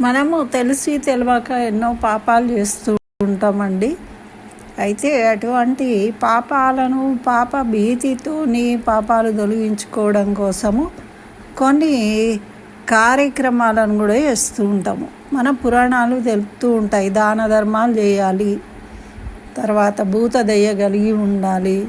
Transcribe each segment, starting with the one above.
మనము తెలిసి తెలియక ఎన్నో పాపాలు చేస్తూ ఉంటామండి. అయితే అటువంటి పాపాలను పాప భీతితోని పాపాలు తొలగించుకోవడం కోసము కొన్ని కార్యక్రమాలను కూడా చేస్తూ ఉంటాము. మన పురాణాలు తెలుపుతూ ఉంటాయి. దాన ధర్మాలు చేయాలి, తర్వాత భూత దయ కలిగి ఉండాలి,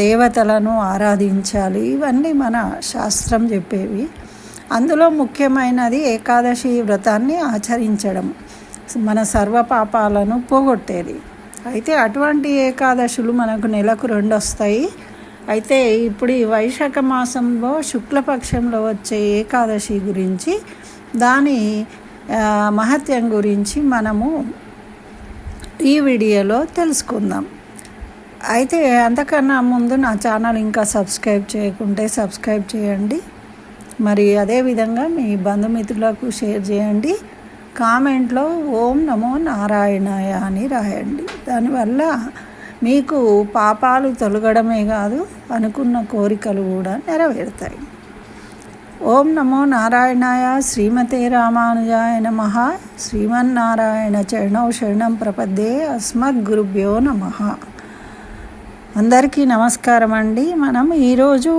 దేవతలను ఆరాధించాలి. ఇవన్నీ మన శాస్త్రం చెప్పేవి. అందులో ముఖ్యమైనది ఏకాదశి వ్రతాన్ని ఆచరించడం, మన సర్వ పాపాలను పోగొట్టేది. అయితే అటువంటి ఏకాదశులు మనకు నెలకు 2 వస్తాయి. అయితే ఇప్పుడు ఈ వైశాఖ మాసంలో శుక్లపక్షంలో వచ్చే ఏకాదశి గురించి, దాని మహత్యం గురించి మనము ఈ వీడియోలో తెలుసుకుందాం. అయితే అంతకన్నా ముందు నా ఛానల్ ఇంకా సబ్స్క్రైబ్ చేయకుంటే సబ్స్క్రైబ్ చేయండి. మరి అదేవిధంగా మీ బంధుమిత్రులకు షేర్ చేయండి. కామెంట్లో ఓం నమో నారాయణాయ అని రాయండి. దానివల్ల మీకు పాపాలు తొలగడమే కాదు, అనుకున్న కోరికలు కూడా నెరవేరుతాయి. ఓం నమో నారాయణాయ. శ్రీమతే రామానుజాయ నమః. శ్రీమన్నారాయణ చరణౌ శరణం ప్రపద్యే. అస్మద్గురుభ్యో నమః. అందరికీ నమస్కారం అండి. మనం ఈరోజు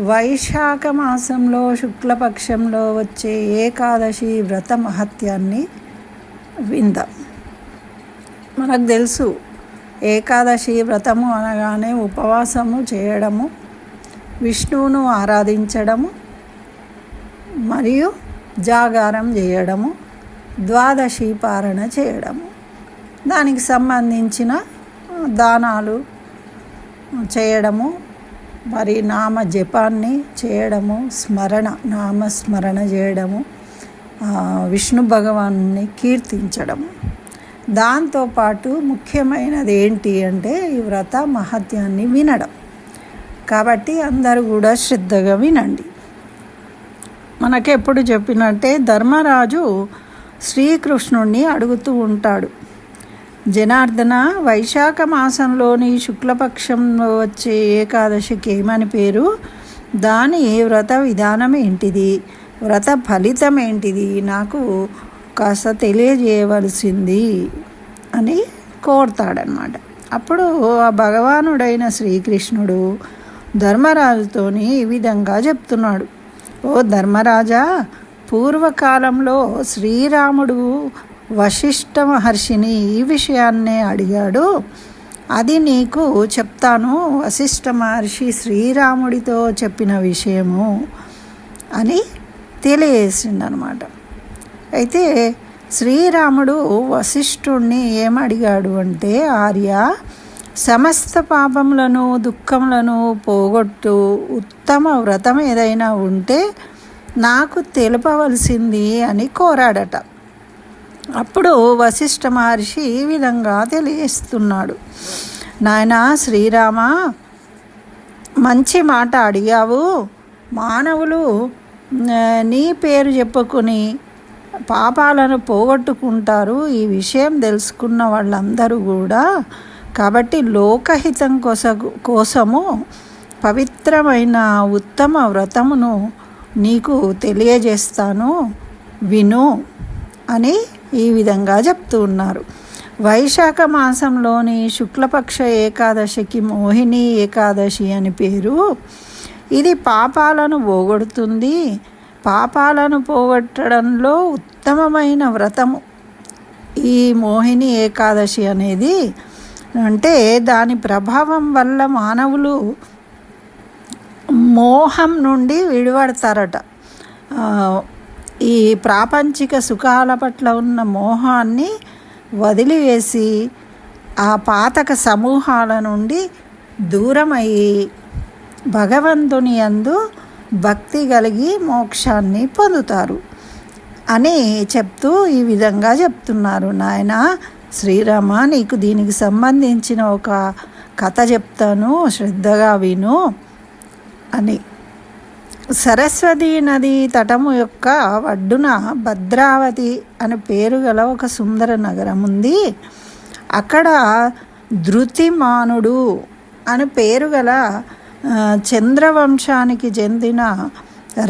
వైశాఖ మాసంలో శుక్లపక్షంలో వచ్చే ఏకాదశి వ్రత మహత్యాన్ని విందాం. మనకు తెలుసు, ఏకాదశి వ్రతము అనగానే ఉపవాసము చేయడము, విష్ణువును ఆరాధించడము, మరియు జాగారం చేయడము, ద్వాదశి పారణ చేయడము, దానికి సంబంధించిన దానాలు చేయడము, మరి నామ జపాన్ని చేయడము, నామస్మరణ చేయడము, విష్ణు భగవాన్ని కీర్తించడము. దాంతోపాటు ముఖ్యమైనది ఏంటి అంటే ఈ వ్రత మహత్యాన్ని వినడం. కాబట్టి అందరూ కూడా శ్రద్ధగా వినండి. మనకెప్పుడు చెప్పినట్టే ధర్మరాజు శ్రీకృష్ణుణ్ణి అడుగుతూ ఉంటాడు, జనార్దన, వైశాఖ మాసంలోని శుక్లపక్షంలో వచ్చే ఏకాదశికి ఏమని పేరు? దాని వ్రత విధానం ఏంటిది? వ్రత ఫలితం ఏంటిది? నాకు కాస్త తెలియజేయవలసింది అని కోరుతాడనమాట. అప్పుడు ఆ భగవానుడైన శ్రీకృష్ణుడు ధర్మరాజుతోని ఈ విధంగా చెప్తున్నాడు, ఓ ధర్మరాజా, పూర్వకాలంలో శ్రీరాముడు వశిష్ఠ మహర్షిని ఈ విషయాన్నే అడిగాడు. అది నీకు చెప్తాను. వశిష్ఠ మహర్షి శ్రీరాముడితో చెప్పిన విషయము అని తెలియజేసిండనమాట. అయితే శ్రీరాముడు వశిష్ఠుణ్ణి ఏమడిగాడు అంటే, ఆర్య, సమస్త పాపములను దుఃఖములను పోగొట్టు ఉత్తమ వ్రతం ఏదైనా ఉంటే నాకు తెలుపవలసింది అని కోరాడట. అప్పుడు వశిష్ఠ మహర్షి ఈ విధంగా తెలియజేస్తున్నాడు, నాయనా శ్రీరామ, మంచి మాట అడిగావు. మానవులు నీ పేరు చెప్పుకొని పాపాలను పోగొట్టుకుంటారు, ఈ విషయం తెలుసుకున్న వాళ్ళందరూ కూడా. కాబట్టి లోకహితం కోసము పవిత్రమైన ఉత్తమ వ్రతమును నీకు తెలియజేస్తాను, విను అని ఈ విధంగా చెప్తూ ఉన్నారు. వైశాఖ మాసంలోని శుక్లపక్ష ఏకాదశికి మోహిని ఏకాదశి అని పేరు. ఇది పాపాలను పోగొడుతుంది. పాపాలను పోగొట్టడంలో ఉత్తమమైన వ్రతము ఈ మోహిని ఏకాదశి అనేది. అంటే దాని ప్రభావం వల్ల మానవులు మోహం నుండి విడిపడతారట. ఈ ప్రాపంచిక సుఖాల పట్ల ఉన్న మోహాన్ని వదిలివేసి ఆ పాతక సమూహాల నుండి దూరమయ్యి భగవంతుని యందు భక్తి కలిగి మోక్షాన్ని పొందుతారు అని చెప్తూ ఈ విధంగా చెప్తున్నారు. నాయనా శ్రీరామ, నీకు దీనికి సంబంధించిన ఒక కథ చెప్తాను, శ్రద్ధగా విను అని. సరస్వతీ నది తటము యొక్క ఒడ్డున భద్రావతి అని పేరు గల ఒక సుందర నగరం ఉంది. అక్కడ ధృతిమానుడు అని పేరు గల చంద్రవంశానికి చెందిన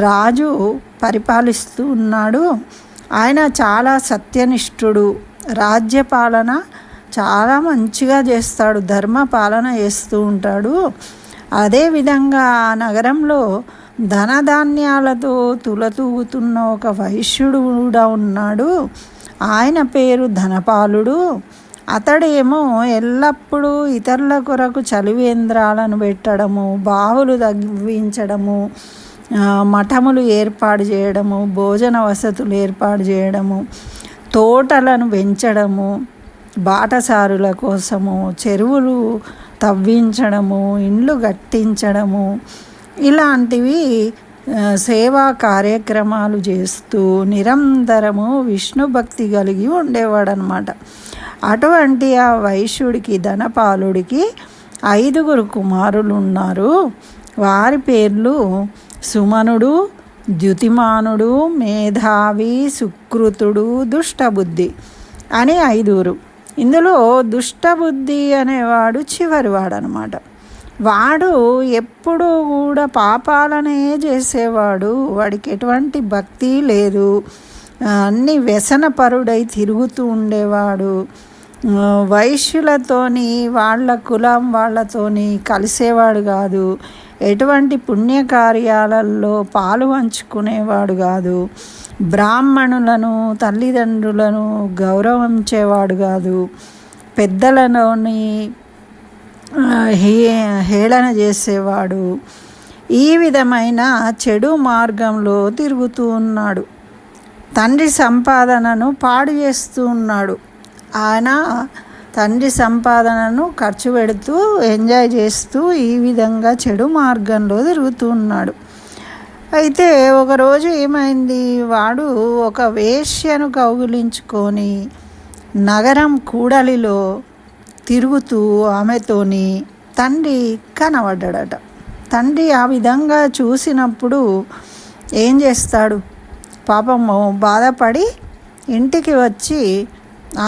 రాజు పరిపాలిస్తూ ఉన్నాడు. ఆయన చాలా సత్యనిష్ఠుడు, రాజ్యపాలన చాలా మంచిగా చేస్తాడు, ధర్మ పాలన చేస్తూ ఉంటాడు. అదేవిధంగా ఆ నగరంలో ధనధాన్యాలతో తులతూగుతున్న ఒక వైశ్యుడు కూడా ఉన్నాడు. ఆయన పేరు ధనపాలుడు. అతడేమో ఎల్లప్పుడూ ఇతరుల కొరకు చలివేంద్రాలను పెట్టడము, బావులు తవ్వించడము, మఠములు ఏర్పాటు చేయడము, భోజన వసతులు ఏర్పాటు చేయడము, తోటలను పెంచడము, బాటసారుల కోసము చెరువులు తవ్వించడము, ఇండ్లు కట్టించడము, ఇలాంటివి సేవా కార్యక్రమాలు చేస్తూ నిరంతరము విష్ణు భక్తి కలిగి ఉండేవాడనమాట. అటువంటి ఆ వైశ్యుడికి, ధనపాలుడికి 5 కుమారులు ఉన్నారు. వారి పేర్లు సుమనుడు, ద్యుతిమానుడు, మేధావి, సుకృతుడు, దుష్టబుద్ధి అని 5. ఇందులో దుష్టబుద్ధి అనేవాడు చివరివాడనమాట. వాడు ఎప్పుడూ కూడా పాపాలనే చేసేవాడు. వాడికి ఎటువంటి భక్తి లేదు, అన్ని వ్యసనపరుడై తిరుగుతూ ఉండేవాడు. వైశ్యులతోని, వాళ్ళ కులం వాళ్ళతోని కలిసేవాడు కాదు, ఎటువంటి పుణ్యకార్యాలలో పాలు పంచుకునేవాడు కాదు, బ్రాహ్మణులను, తల్లిదండ్రులను గౌరవించేవాడు కాదు, పెద్దలలోని హేళన చేసేవాడు. ఈ విధమైన చెడు మార్గంలో తిరుగుతూ ఉన్నాడు. తండ్రి సంపాదనను పాడు చేస్తూ ఉన్నాడు. ఆయన తండ్రి సంపాదనను ఖర్చు పెడుతూ ఎంజాయ్ చేస్తూ ఈ విధంగా చెడు మార్గంలో తిరుగుతూ ఉన్నాడు. అయితే ఒకరోజు ఏమైంది, వాడు ఒక వేశ్యను కౌగిలించుకొని నగరం కూడలిలో తిరుగుతూ ఆమెతోని తండ్రి కనబడ్డాడట. తండ్రి ఆ విధంగా చూసినప్పుడు ఏం చేస్తాడు, పాపము బాధపడి ఇంటికి వచ్చి ఆ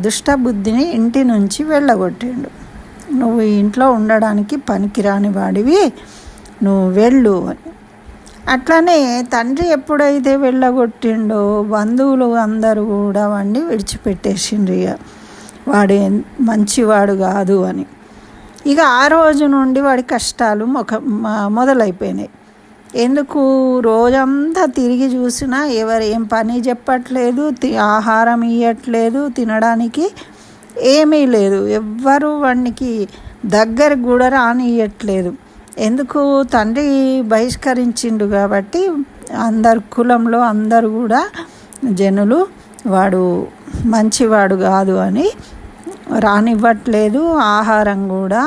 దుష్టబుద్ధిని ఇంటి నుంచి వెళ్ళగొట్టిండు. నువ్వు ఇంట్లో ఉండడానికి పనికిరాని వాడివి, నువ్వు వెళ్ళు అని. అట్లనే తండ్రి ఎప్పుడైతే వెళ్ళగొట్టిండో బంధువులు అందరూ కూడా వాడిని విడిచిపెట్టేసిండ్రు. ఇక వాడు మంచివాడు కాదు అని. ఇక ఆ రోజు నుండి వాడి కష్టాలు మొదలైపోయినాయి. ఎందుకు, రోజంతా తిరిగి చూసినా ఎవరేం పని చెప్పట్లేదు, ఆహారం ఇవ్వట్లేదు, తినడానికి ఏమీ లేదు, ఎవ్వరూ వాడికి దగ్గర కూడా రానియట్లేదు. ఎందుకు, తండ్రి బహిష్కరించిండు కాబట్టి అందరు కులంలో అందరూ కూడా జనులు వాడు మంచివాడు కాదు అని రానివ్వట్లేదు, ఆహారం కూడా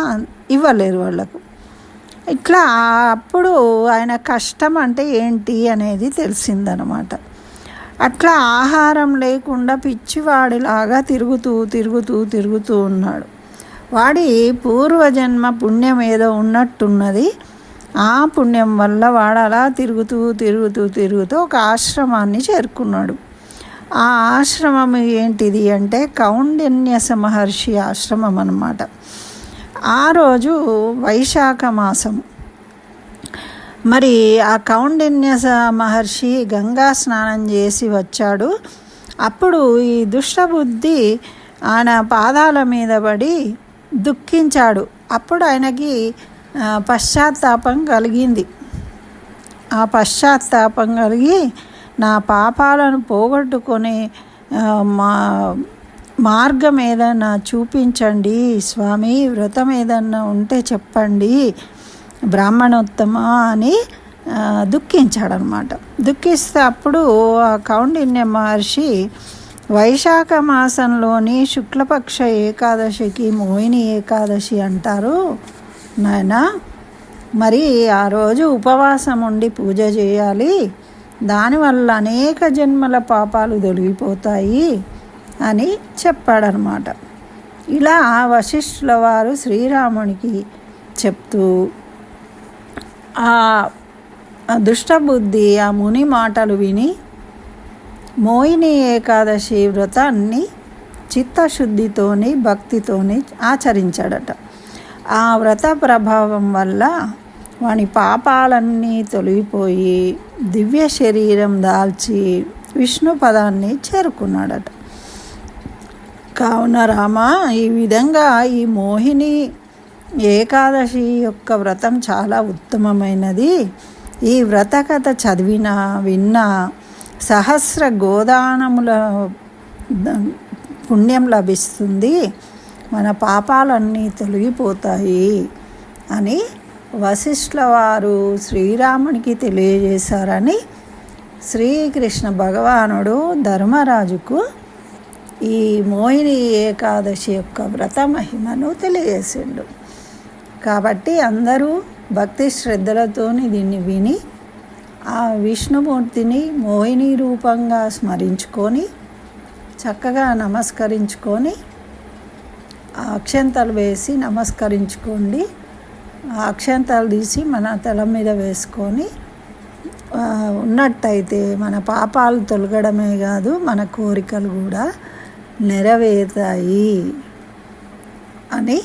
ఇవ్వలేరు వాళ్ళకు. ఇట్లా అప్పుడు ఆయన కష్టం అంటే ఏంటి అనేది తెలిసిందనమాట. అట్లా ఆహారం లేకుండా పిచ్చివాడిలాగా తిరుగుతూ ఉన్నాడు. వాడి పూర్వజన్మ పుణ్యం ఏదో ఉన్నట్టున్నది. ఆ పుణ్యం వల్ల వాడు అలా తిరుగుతూ ఒక ఆశ్రమాన్ని చేరుకున్నాడు. ఆ ఆశ్రమం ఏంటిది అంటే కౌండిన్యస మహర్షి ఆశ్రమం అన్నమాట. ఆ రోజు వైశాఖ మాసం. మరి ఆ కౌండిన్యస మహర్షి గంగా స్నానం చేసి వచ్చాడు. అప్పుడు ఈ దుష్టబుద్ధి ఆయన పాదాల మీద పడి దుఃఖించాడు. అప్పుడు ఆయనకి పశ్చాత్తాపం కలిగింది. ఆ పశ్చాత్తాపం కలిగి నా పాపాలను పోగొట్టుకొని మార్గం ఏదైనా చూపించండి స్వామి, వ్రతం ఏదన్నా ఉంటే చెప్పండి బ్రాహ్మణోత్తమ అని దుఃఖించాడనమాట. దుఃఖిస్తే అప్పుడు ఆ కౌండిన్య మహర్షి వైశాఖ మాసంలోని శుక్లపక్ష ఏకాదశికి మోహిని ఏకాదశి అంటారు నాయన, మరి ఆ రోజు ఉపవాసం ఉండి పూజ చేయాలి, దానివల్ల అనేక జన్మల పాపాలు తొలగిపోతాయి అని చెప్పాడనమాట. ఇలా వశిష్ఠుల వారు శ్రీరామునికి చెప్తూ ఆ దుష్టబుద్ధి ఆ ముని మాటలు విని మోహిని ఏకాదశి వ్రతాన్ని చిత్తశుద్ధితోని భక్తితోని ఆచరించాడట. ఆ వ్రత ప్రభావం వల్ల వాని పాపాలన్నీ తొలగిపోయి దివ్య శరీరం దాల్చి విష్ణు పదాన్ని చేరుకున్నాడట. కావున రామ, ఈ విధంగా ఈ మోహిని ఏకాదశి యొక్క వ్రతం చాలా ఉత్తమమైనది. ఈ వ్రత కథ చదివినా విన్నా సహస్ర గోదానముల పుణ్యం లభిస్తుంది, మన పాపాలన్నీ తొలగిపోతాయి అని వశిష్ఠుల వారు శ్రీరామునికి తెలియజేశారని శ్రీకృష్ణ భగవానుడు ధర్మరాజుకు ఈ మోహిని ఏకాదశి యొక్క వ్రత మహిమను తెలియజేసిండు. కాబట్టి అందరూ భక్తి శ్రద్ధలతోని దీన్ని విని ఆ విష్ణుమూర్తిని మోహిని రూపంగా స్మరించుకొని చక్కగా నమస్కరించుకొని అక్షంతలు వేసి నమస్కరించుకోండి. అక్షంతలు తీసి మన తల మీద వేసుకొని ఉన్నట్టయితే మన పాపాలు తొలగడమే కాదు, మన కోరికలు కూడా నెరవేరుతాయి అని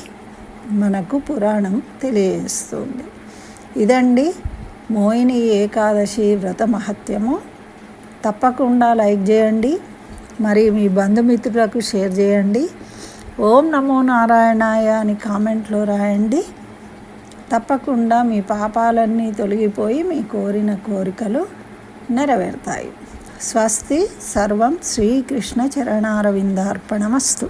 మనకు పురాణం తెలియజేస్తుంది. ఇదండి మోహిని ఏకాదశి వ్రత మహత్యము. తప్పకుండా లైక్ చేయండి, మరి మీ బంధుమిత్రులకు షేర్ చేయండి. ఓం నమో నారాయణాయ అని కామెంట్లో రాయండి. తప్పకుండా మీ పాపాలన్నీ తొలగిపోయి మీ కోరిన కోరికలు నెరవేరుతాయి. స్వస్తి. సర్వం శ్రీకృష్ణ చరణారవిందార్పణమస్తు.